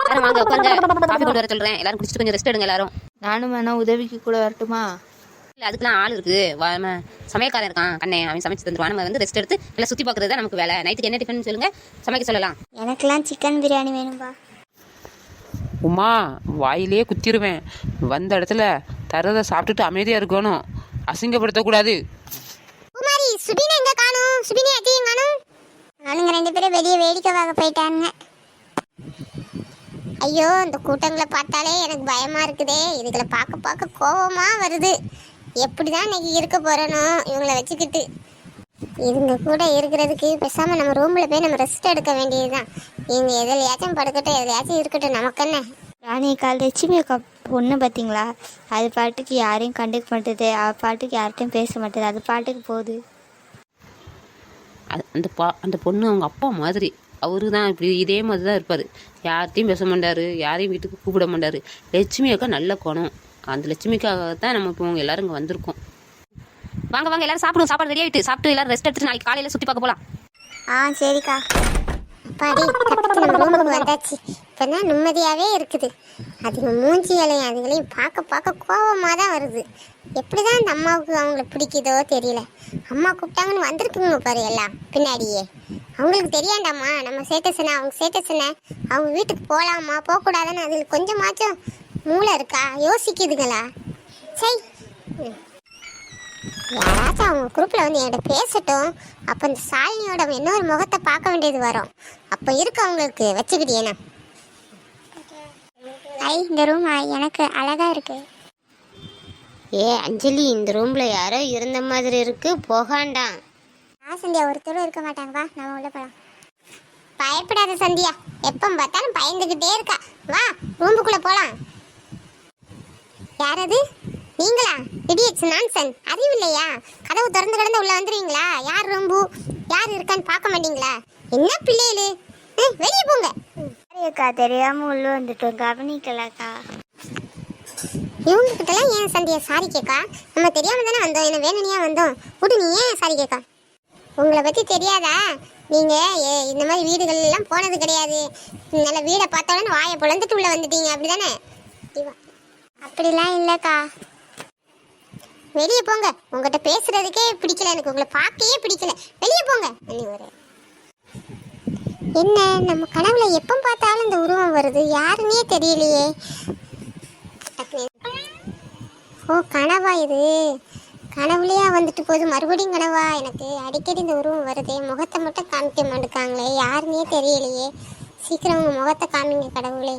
எல்லாரும் வாங்க உட்காருங்க. காஃபி கொண்டு வர சொல்றேன். எல்லாரும் குடிச்சிட்டு கொஞ்சம் ரெஸ்ட் எடுங்க எல்லாரும். நானும் வேணா உதவிக்கு கூட வரட்டுமா? இல்லை அதுக்கெல்லாம் ஆள் இருக்கு. சமையல்காரன் இருக்கான் அண்ணே, அவன் சமைச்சு தந்துருவான். நம்ம வந்து ரெஸ்ட் எடுத்து எல்லாம் சுற்றி பார்க்குறது தான் நமக்கு வேலை. நைட்டுக்கு என்ன டிஃபன் சொல்லுங்க, சமைக்க சொல்லலாம். எனக்கெல்லாம் சிக்கன் பிரியாணி வேணும்பா. உமா வாயிலே குத்திடுவேன். வந்த இடத்துல தரதை சாப்பிட்டுட்டு அமைதியாக இருக்கணும், அசிங்கப்படுத்தக்கூடாது. குமாரி சுபினா எங்க காணும்? சுபினி அத்தையும் காணும். அவனுங்க 2 பேரும் வெளியே வேடிக்கை பார்க்க போயிட்டானுங்க. ஐயோ இந்த கூட்டங்களை பார்த்தாலே எனக்கு பயமா இருக்குதே. இதுகளை பார்க்க பார்க்க கோவமா வருது. எப்படிதான் இன்னைக்கு இருக்க போறனோ இவங்களை வச்சுக்கிட்டு. இதுங்க கூட இருக்கிறதுக்கு பேசாம நம்ம ரூம்ல போய் நம்ம ரெஸ்ட் எடுக்க வேண்டியதுதான். இவங்க எதுலையாச்சும் படுக்கட்டும், எதுலையாச்சும் இருக்கட்டும், நமக்கு என்ன. ராணி கால் லட்சுமி பொண்ணு பார்த்தீங்களா? அது பாட்டுக்கு யாரையும் கண்டுக்க மாட்டேது, அவள் பாட்டுக்கு யார்கிட்டையும் பேச மாட்டேது, அது பாட்டுக்கு போகுது. அந்த பொண்ணு அவங்க அப்பா மாதிரி. அவரு தான் இப்படி இதே மாதிரி தான் இருப்பார். யார்கிட்டையும் பேச மாட்டார், யாரையும் வீட்டுக்கு கூப்பிட மாட்டார். லட்சுமி அக்கா நல்ல குணம். அந்த லட்சுமிக்காக தான் நம்ம இப்போ எல்லாரும் இங்கே வந்திருக்கோம். வாங்க வாங்க எல்லாரும் சாப்பிடுவோம். சாப்பாடு ரெடி ஆகிட்டு சாப்பிட்டு எல்லாரும் ரெஸ்ட் எடுத்துட்டு நாளைக்கு காலையில் சுற்றி பார்க்க போகலாம். சரிக்கா. பாடி நம்ம ரூமுக்கு வந்தாச்சு. இப்போதான் நிம்மதியாகவே இருக்குது. அதுங்க மூஞ்சிகளையும் அதுங்களையும் பார்க்க பார்க்க கோபமாக தான் வருது. எப்படி தான் அந்த அம்மாவுக்கு அவங்கள பிடிக்குதோ தெரியல. அம்மா கூப்பிட்டாங்கன்னு வந்திருக்குங்க பாரு எல்லாம் பின்னாடியே. அவங்களுக்கு தெரியாண்டாம்மா நம்ம சேட்டசனை அவங்க சேட்டசனை அவங்க வீட்டுக்கு போகலாமா போகக்கூடாதுன்னு அதில் கொஞ்சமாச்சும் மூளை இருக்கா? யோசிக்குதுங்களா? சரி, யாராச்சும் அவங்க குரூப்பில் வந்து என்கிட்ட பேசட்டும். அப்போ இந்த சாலினியோட இன்னொரு முகத்தை பார்க்க வேண்டியது வரும். அப்போ இருக்கு அவங்களுக்கு வச்சுக்கிட்டேனா. இந்த ரூம் எனக்கு அழகா இருக்கு. அஞ்சலி, இந்த ரூம்ல யாரோ இருந்த மாதிரி இருக்கு, போகாண்டாம். சந்தியா ஒருத்தரும் இருக்க மாட்டாங்க, வா நம்ம உள்ள போலாம். பயப்படாத சந்தியா, எப்ப பார்த்தாலும் பயந்துகிட்டே இருக்கா. வா ரூமுக்குள்ள போலாம். யாரது? நீங்களா? இடியட்ஸ் நான்சன், அறிவு இல்லையா? கதவு திறந்து கிடந்து உள்ள வந்துருவீங்களா? யார் ரூம்பு யார் இருக்கான்னு பார்க்க மாட்டீங்களா? என்ன பிள்ளைகளு, வெளியே போங்க. அக்கா தெரியாம உள்ள வந்துட்டோம், கவனிக்கலக்கா. இவங்க கிட்டலாம் ஏன் சந்தியா சாரி கேட்கா? நம்ம தெரியாம தானே வந்தோம், என்ன வேணும்னியா வந்தோம். விடு, நீ ஏன் சாரி கேட்கா? உங்களை பத்தி தெரியாதா? நீங்க இந்த மாதிரி வீடுகள் எல்லாம் போனது கிடையாது. நல்ல வீடை பார்த்தோன்னு வாயை பொழந்துட்டு உள்ள வந்துட்டீங்க, அப்படிதானே? அப்படிலாம் இல்லக்கா. வெளியே போங்க. உங்ககிட்ட பேசுறதுக்கே பிடிக்கல எனக்கு, உங்களை பார்க்கவே பிடிக்கல. வெளியே போங்க. என்ன நம்ம கனவுல எப்ப பார்த்தாலும் இந்த உருவம் வருது, யாருன்னே தெரியலையே. ஓ கனவா இது? கனவுலையா வந்துட்டு போகுது, மறுபடியும் கனவா? எனக்கு அடிக்கடி இந்த உருவம் வருது. முகத்தை மட்டும் காமிக்க மாட்டேங்காங்களே, யாருன்னே தெரியலையே. சீக்கிரம் உங்க முகத்தை காமிங்க கடவுளே.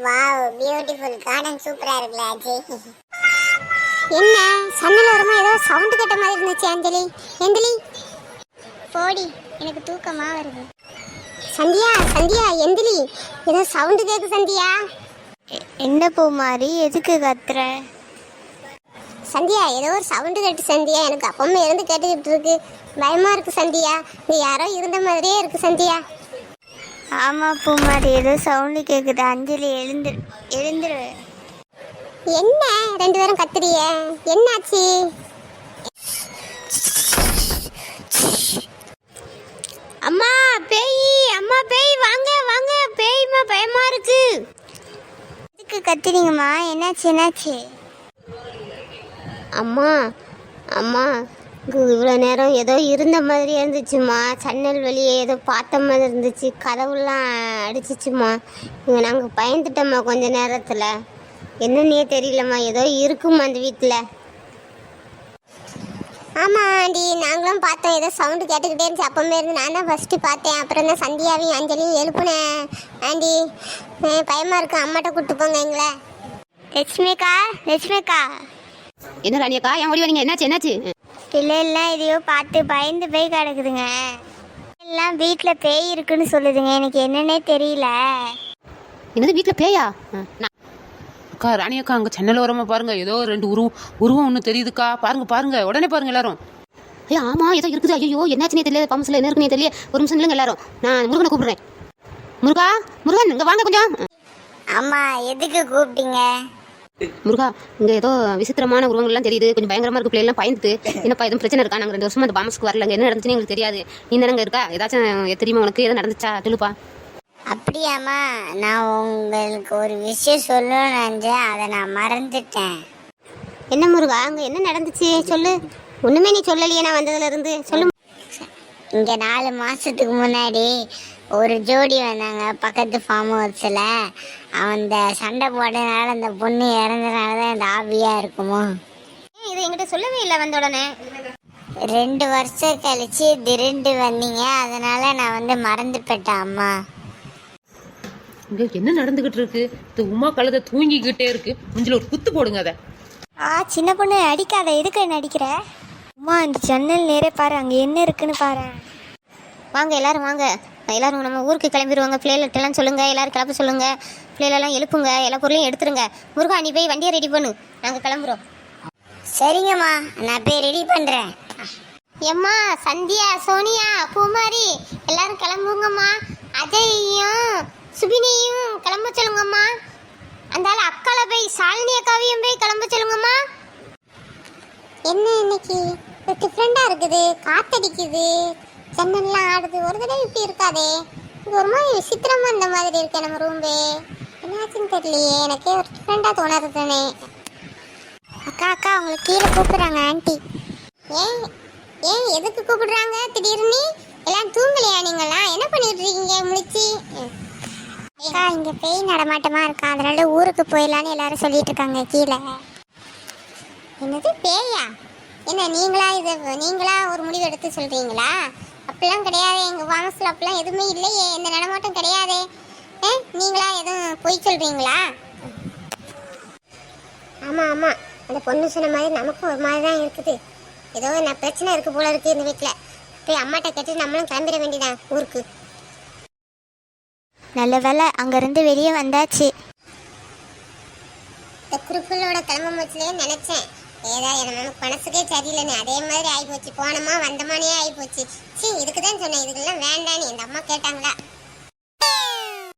வாவ், பியூட்டிஃபுல் கார்டன், சூப்பரா இருக்குல்ல அஜய். என்ன சன்னல் ஓரமா ஏதோ சவுண்ட் கேட்ட மாதிரி இருந்துச்சு. அஞ்சலி, எந்திலி போடி, எனக்கு தூக்கமா வருது. சந்தியா, சந்தியா எந்திலி, ஏதோ சவுண்ட் கேக்கு. சந்தியா என்ன பூமாரி, எதுக்கு கத்துற? சந்தியா ஏதோ ஒரு சவுண்டு கேட்டு. சந்தியா எனக்கு அப்பமே இருந்து கேட்டுக்கிட்டு இருக்கு, பயமா இருக்கு. சந்தியா நீ யாரோ இருந்த மாதிரியே இருக்கு. சந்தியா ஆமா பூமாரி, ஏதோ சவுண்டு கேக்குது. அஞ்சலி எழுந்துரு. என்ன 2 பேரும் கத்துறிய? என்னாச்சு? அம்மா பேய், அம்மா பேய், வாங்க வாங்க, பேய்மா பயமா இருக்கு. எதுக்கு கத்துறீங்கம்மா? என்னாச்சு? அம்மா அம்மா, இவ்வளோ நேரம் ஏதோ இருந்த மாதிரி இருந்துச்சுமா. ஜன்னல் வெளியே ஏதோ பார்த்த மாதிரி இருந்துச்சு, கதவுலாம் அடிச்சிச்சுமா. இங்கே நாங்கள் பயந்துட்டோம்மா கொஞ்ச நேரத்தில். என்னன்னே தெரியலம்மா, ஏதோ இருக்குமா அந்த வீட்டில். ஆமாம் ஆண்டி, நாங்களும் பார்த்தோம், ஏதோ சவுண்டு கேட்டுக்கிட்டே இருந்துச்சு. அப்பமே இருந்து நான் தான் ஃபஸ்ட்டு பார்த்தேன். அப்புறம் தான் சந்தியாவையும் அஞ்சலியும் எழுப்புனேன். ஆண்டி பயமாக இருக்கு, அம்மாட்ட கூப்பிட்டு போங்க எங்களை. லட்சுமிக்கா. என்ன ராணியக்கா, ஏன் ஓடி வரீங்க? என்னாச்சு? பிள்ளைலாம் இதையோ பார்த்து பயந்து போய் கிடக்குதுங்க. எல்லாம் வீட்டில் பேய் இருக்குன்னு சொல்லுதுங்க, எனக்கு என்னன்னே தெரியல. என்னது வீட்டில் பேயா? அக்கா ராணியக்கா, அங்கே சென்னல் ஓரமாக பாருங்க, ஏதோ 2 உருவம் ஒன்று தெரியுதுக்கா. பாருங்க உடனே பாருங்க எல்லாரும். ஐயா ஆமாம், ஏதோ இருக்குது. ஐயோ என்னாச்சுன்னே தெரியல, பம்ப்ஸில் என்ன இருக்குன்னே தெரியல. ஒரு நிமிஷம் இல்லைங்க எல்லாரும், நான் முருகனை கூப்பிடுறேன். முருகன் இங்கே வாங்க கொஞ்சம். அம்மா எதுக்கு கூப்பிட்டீங்க? முருகா, இங்கே ஏதோ விசித்திரமான உருவங்கள்லாம் தெரியுது, கொஞ்சம் பயங்கரமாக இருக்கு. பிள்ளைலாம் பயந்துட்டு, என்னப்பா எதுவும் பிரச்சனை இருக்கா? நாங்கள் 2 வருஷமா அந்த பாம்பஸ்க்கு வரலங்க, என்ன நடந்துச்சுன்னு எங்களுக்கு தெரியாது. நீ தானங்க இருக்கா, ஏதாச்சும் தெரியுமா உனக்கு? எதுவும் நடந்துச்சா சொல்லுப்பா. அப்படியாம்மா, நான் உங்களுக்கு ஒரு விஷயம் சொல்லணும்னு நினைச்சேன், அதை நான் மறந்துட்டேன். என்ன முருகா, அங்கே என்ன நடந்துச்சு சொல்லு. ஒன்றுமே நீ சொல்லலையே நான் வந்ததுல இருந்து. சொல்லு. இங்கே 4 மாதத்துக்கு முன்னாடி ஒரு ஜோடி வந்தாங்க பக்கத்து ஃபார்ம் ஹவுஸில். அந்த சண்டை போட்டனால அந்த பொண்ணு இறந்தனால தான் இந்த ஆவியாக இருக்குமோ. இதை என்கிட்ட சொல்லவே இல்லை வந்த உடனே. 2 வருஷம் கழிச்சு திரண்டு வந்தீங்க, அதனால நான் வந்து மறந்து போயிட்டேன் அம்மா. இங்க என்ன நடந்துகிட்டு இருக்கு? இந்த உமா கழுதை தூங்கிக்கிட்டே இருக்கு. முஞ்சில ஒரு குத்து போடுங்க அதை. சின்ன பொண்ணு அடிக்காத, எதுக்கு என்ன அடிக்கிற? அம்மா இந்த ஜன்னல் நேரே பாரு, அங்கே என்ன இருக்குன்னு பாரு. வாங்க எல்லாரும் வாங்க, எல்லாரும் நம்ம ஊருக்கு கிளம்பிடுவாங்க. பிள்ளைகள்ட்டெல்லாம் சொல்லுங்க, எல்லாரும் கிளம்ப சொல்லுங்க. பிள்ளைகளெல்லாம் எழுப்புங்க, எல்லா பொருளையும் எடுத்துருங்க. முருகா நீ போய் வண்டியை ரெடி பண்ணு, நாங்கள் கிளம்புறோம். சரிங்கம்மா, நான் போய் ரெடி பண்ணுறேன். எம்மா சந்தியா, சோனியா, பூமாரி எல்லாரும் கிளம்புங்கம்மா. அஜயையும் சுபினையும் கிளம்ப சொல்லுங்கம்மா. அந்தால அக்கால போய் சாலினி அக்காவையும் போய் கிளம்ப சொல்லுங்கம்மா. என்ன இன்னைக்கு டிஃப்ரெண்டாக இருக்குது, காத்தடிக்குது, ஜன்னல்லாம் ஆடுது. ஒரு தடவை இப்படி இருக்காதே, இது ஒரு மாதிரி விசித்திரமாக இந்த மாதிரி இருக்கு நம்ம ரூம்பே. என்னாச்சுன்னு தெரியலையே, எனக்கே ஒரு டிஃப்ரெண்டாக தோணுறதுனே. அக்கா அக்கா, உங்களுக்கு கீழே கூப்பிடுறாங்க ஆண்டி. ஏன் ஏன் எதுக்கு கூப்பிடுறாங்க திடீர்னு? எல்லாம் தூங்கலையா நீங்களாம்? என்ன பண்ணிட்டு இருக்கீங்க முழிச்சு? அக்கா இங்கே பேய் நடமாட்டமா இருக்கா, அதனால ஊருக்கு போயிடலான்னு எல்லாரும் சொல்லிட்டு இருக்காங்க கீழே. என்னது பேயா? என்ன நீங்களா ஒரு முடிவு எடுத்து சொல்றீங்களா? அப்படிலாம் கிடையாது, எங்கள் வாமஸில் அப்படிலாம் எதுவுமே இல்லையே, எந்த நடமாட்டம் கிடையாதே. நீங்களா எதுவும் பொய் சொல்றீங்களா? ஆமாம் ஆமாம், அந்த பொண்ணு சொன்ன மாதிரி நமக்கும் ஒரு மாதிரி தான் இருக்குது. ஏதோ நான் பிரச்சனை இருக்கு போல இருக்கு இந்த வீட்டில். போய் அம்மாட்ட கேட்டு நம்மளும் கிளம்பிட வேண்டியதான் ஊருக்கு. நல்ல வேலை அங்கேருந்து வெளியே வந்தாச்சு. இந்த குறுக்களோட கிளம்ப வச்சுலேயே நினைச்சேன், ஏதாவது நமக்கு மனசுக்கே சரியில்லைன்னு. அதே மாதிரி ஆகிப்போச்சு, போனோமா வந்தமானே ஆகிப்போச்சு. சரி இதுக்கு தான் சொன்னேன், இதுக்கெல்லாம் வேண்டான்னு. எங்கள் அம்மா கேட்டாங்களா?